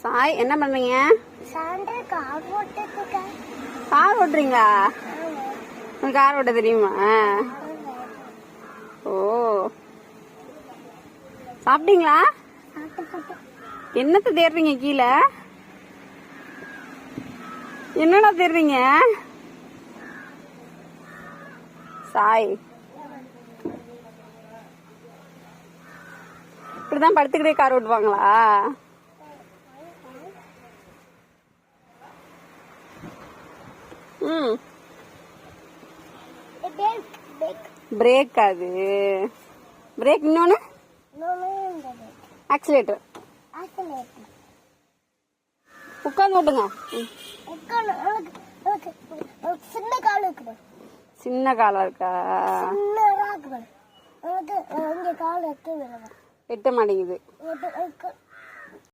சாய் என்ன பண்றீங்க? கார் ஓட்டுறீங்களா? உங்களுக்கு கார் ஓட்ட தெரியுமா? ஓ, சாப்பிட்டீங்களா? என்னத்த தேடுறீங்க கீழே? என்னடா தேடுறீங்க? சாய் இப்படிதான் படுத்துக்கிட்டே கார் ஓட்டுவாங்களா? ம், பிரேக். அது பிரேக். இன்னொன்னு ஆக்சிலேட்டர். உட்காந்து ஓட்டுங்க. சின்ன காலா இருக்கா? எட்ட மாட்டேங்குது.